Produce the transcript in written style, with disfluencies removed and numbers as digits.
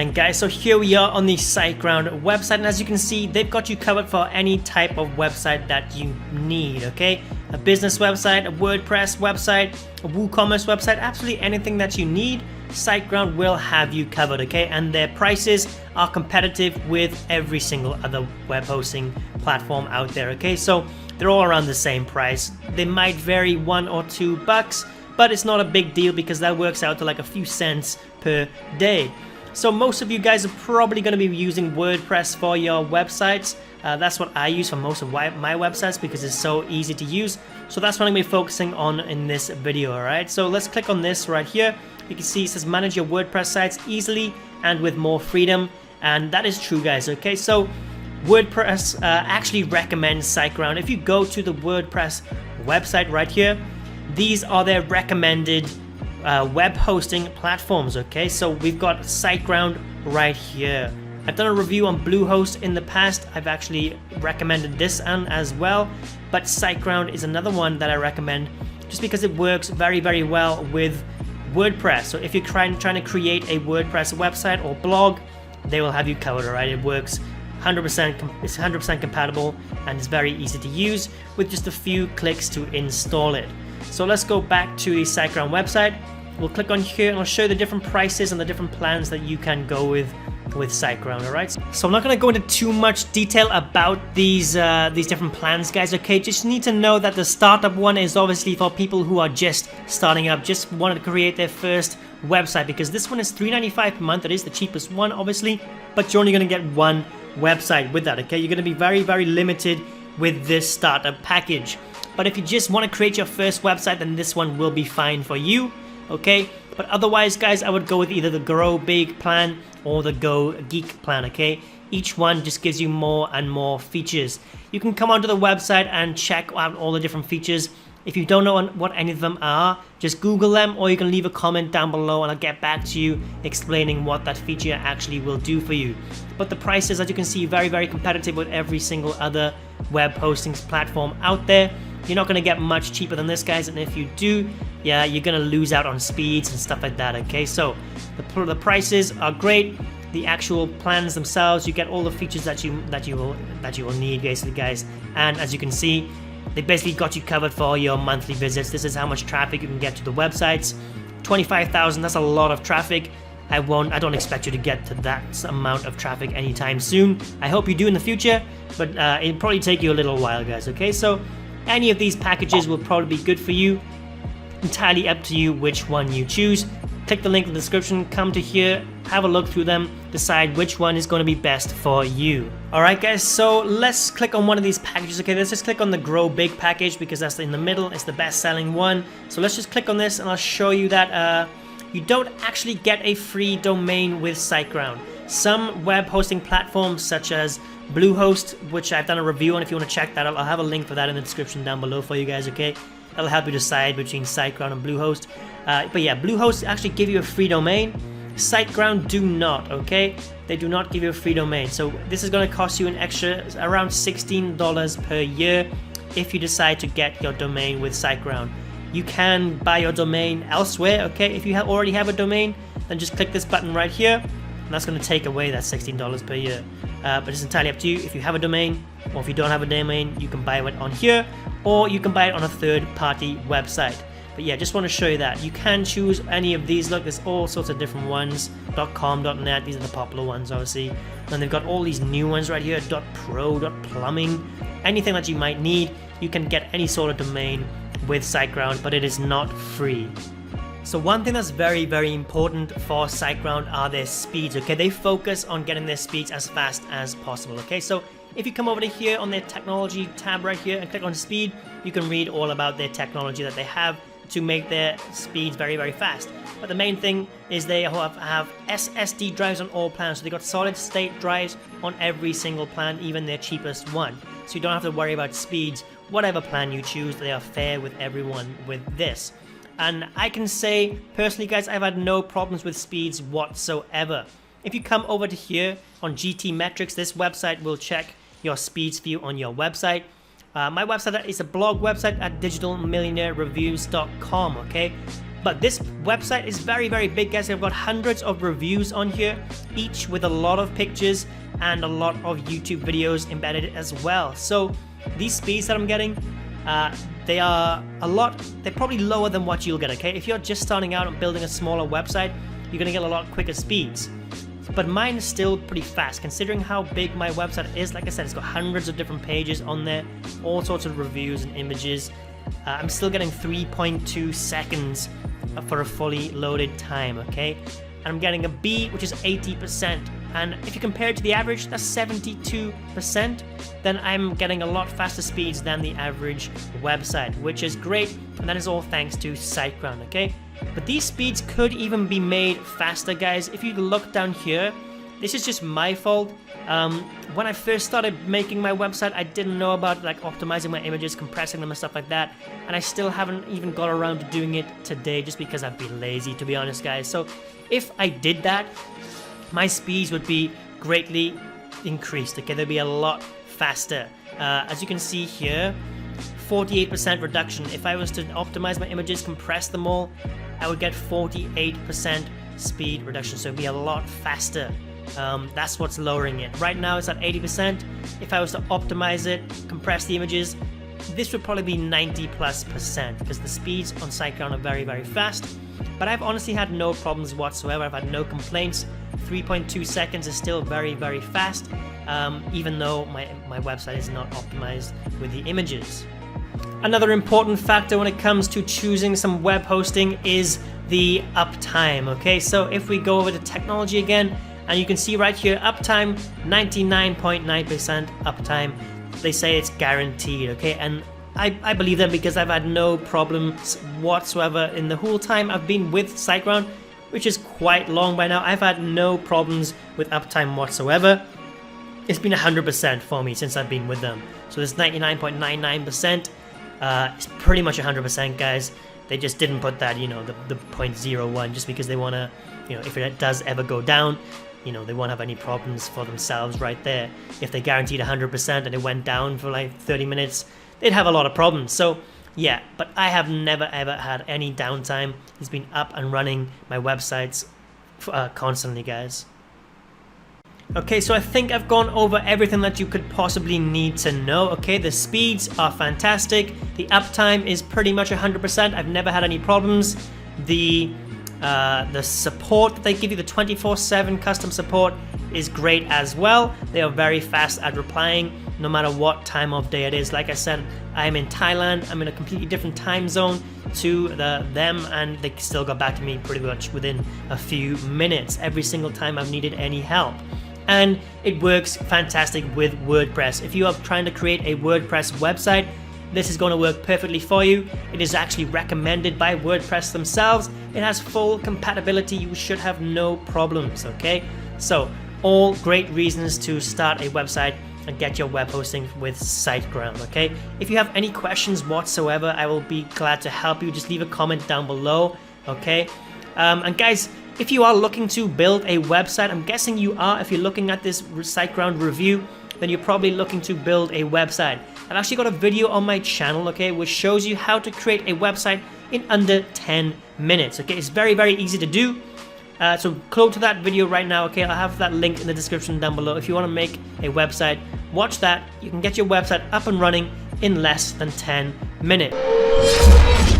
And guys, so here we are on the Siteground website, and as you can see, they've got you covered for any type of website that you need, okay? A business website, a WordPress website, a WooCommerce website, absolutely anything that you need, Siteground will have you covered, okay? And their prices are competitive with every single other web hosting platform out there, okay? So they're all around the same price. They might vary $1 or $2, but it's not a big deal because that works out to like a few cents per day. So most of you guys are probably going to be using WordPress for your websites. That's what I use for most of my websites because it's so easy to use. So that's what I'm going to be focusing on in this video, alright? So let's click on this right here. You can see it says manage your WordPress sites easily and with more freedom. And that is true, guys, okay? So WordPress actually recommends Siteground. If you go to the WordPress website right here, these are their recommended web hosting platforms, okay? So we've got Siteground right here. I've done a review on Bluehost in the past. I've actually recommended this one as well, but Siteground is another one that I recommend just because it works very, very well with WordPress. So if you're trying to create a WordPress website or blog, they will have you covered, all right? It works 100%, it's 100% compatible and it's very easy to use with just a few clicks to install it. So let's go back to the Siteground website. We'll click on here and I'll show you the different prices and the different plans that you can go with Siteground, alright? So I'm not going to go into too much detail about these different plans, guys, okay? Just need to know that the startup one is obviously for people who are just starting up, just wanted to create their first website, because this one is $3.95 per month. It is the cheapest one, obviously, but you're only going to get one website with that, okay? You're going to be very, very limited with this startup package. But if you just want to create your first website, then this one will be fine for you, okay? But otherwise, guys, I would go with either the Grow Big plan or the Go Geek plan, okay? Each one just gives you more and more features. You can come onto the website and check out all the different features. If you don't know what any of them are, just Google them, or you can leave a comment down below and I'll get back to you explaining what that feature actually will do for you. But the prices, as you can see, very, very competitive with every single other web hosting platform out there. You're not going to get much cheaper than this, guys, and if you do, yeah, you're going to lose out on speeds and stuff like that, okay? So the prices are great. The actual plans themselves, you get all the features that you will need, basically, guys. And as you can see, they basically got you covered for your monthly visits. This is how much traffic you can get to the websites. 25,000, that's a lot of traffic. I don't expect you to get to that amount of traffic anytime soon. I hope you do in the future, but it'll probably take you a little while, guys, okay? So any of these packages will probably be good for you. Entirely up to you which one you choose. Click the link in the description, come to here, have a look through them, decide which one is going to be best for you. Alright, guys, so let's click on one of these packages. Okay, let's just click on the Grow Big package because that's in the middle. It's the best selling one. So let's just click on this and I'll show you that you don't actually get a free domain with Siteground. Some web hosting platforms such as Bluehost, which I've done a review on, if you want to check that out, I'll have a link for that in the description down below for you guys, okay? That'll help you decide between Siteground and Bluehost. But yeah, Bluehost actually give you a free domain. Siteground do not, okay? They do not give you a free domain. So this is going to cost you an extra around $16 per year if you decide to get your domain with Siteground. You can buy your domain elsewhere, okay? If you already have a domain, then just click this button right here, and that's going to take away that $16 per year. But it's entirely up to you. If you have a domain, or if you don't have a domain, you can buy it on here, or you can buy it on a third-party website. But yeah, just want to show you that. You can choose any of these. Look, there's all sorts of different ones. .com, .net, these are the popular ones, obviously. And they've got all these new ones right here. .pro, .plumbing, anything that you might need. You can get any sort of domain with Siteground, but it is not free. So one thing that's very, very important for Siteground are their speeds, okay? They focus on getting their speeds as fast as possible, okay? So if you come over to here on their technology tab right here and click on speed, you can read all about their technology that they have to make their speeds very, very fast. But the main thing is they have SSD drives on all plans. So they got solid state drives on every single plan, even their cheapest one. So you don't have to worry about speeds. Whatever plan you choose, they are fair with everyone with this. And I can say, personally, guys, I've had no problems with speeds whatsoever. If you come over to here on GT Metrics, this website will check your speeds for you on your website. My website is a blog website at digitalmillionaireReviews.com, okay? But this website is very, very big, guys. I've got hundreds of reviews on here, each with a lot of pictures and a lot of YouTube videos embedded as well. So these speeds that I'm getting, they're probably lower than what you'll get, okay? If you're just starting out and building a smaller website, you're gonna get a lot quicker speeds. But mine is still pretty fast, considering how big my website is. Like I said, it's got hundreds of different pages on there, all sorts of reviews and images. I'm still getting 3.2 seconds for a fully loaded time, okay? And I'm getting a B, which is 80%. And if you compare it to the average, that's 72%, then I'm getting a lot faster speeds than the average website, which is great. And that is all thanks to Siteground, okay? But these speeds could even be made faster, guys. If you look down here, this is just my fault. When I first started making my website, I didn't know about like optimizing my images, compressing them and stuff like that. And I still haven't even got around to doing it today just because I've been lazy, to be honest, guys. So if I did that, my speeds would be greatly increased, okay? They'd be a lot faster. As you can see here, 48% reduction. If I was to optimize my images, compress them all, I would get 48% speed reduction, so it'd be a lot faster. That's what's lowering it. Right now it's at 80%. If I was to optimize it, compress the images, this would probably be 90+% because the speeds on Siteground are very, very fast. But I've honestly had no problems whatsoever. I've had no complaints. 3.2 seconds is still very, very fast, even though my website is not optimized with the images. Another important factor when it comes to choosing some web hosting is the uptime, okay? So if we go over to technology again, and you can see right here, uptime, 99.9% uptime. They say it's guaranteed, okay? And I believe them because I've had no problems whatsoever in the whole time I've been with Siteground, which is quite long by now. I've had no problems with uptime whatsoever. It's been 100% for me since I've been with them. So this 99.99%, it's pretty much 100%, guys. They just didn't put that, you know, the 0.01 just because they want to, you know, if it does ever go down, you know, they won't have any problems for themselves right there. If they guaranteed 100% and it went down for like 30 minutes, they'd have a lot of problems. So yeah, but I have never ever had any downtime. It's been up and running my websites constantly, guys. Okay, so I think I've gone over everything that you could possibly need to know. Okay, the speeds are fantastic. The uptime is pretty much 100%. I've never had any problems. The support that they give you, the 24/7 custom support, is great as well. They are very fast at replying no matter what time of day it is. Like I said, I'm in Thailand. I'm in a completely different time zone to them, and they still got back to me pretty much within a few minutes every single time I've needed any help. And it works fantastic with WordPress. If you are trying to create a WordPress website, this is going to work perfectly for you. It is actually recommended by WordPress themselves. It has full compatibility. You should have no problems, okay? So, all great reasons to start a website and get your web hosting with Siteground, okay? If you have any questions whatsoever, I will be glad to help you. Just leave a comment down below, okay? And guys, if you are looking to build a website, I'm guessing you are. If you're looking at this Siteground review, then you're probably looking to build a website. I've actually got a video on my channel, okay, which shows you how to create a website in under 10 minutes, okay? It's very, very easy to do. So go to that video right now, okay? I'll have that link in the description down below. If you want to make a website, watch that. You can get your website up and running in less than 10 minutes.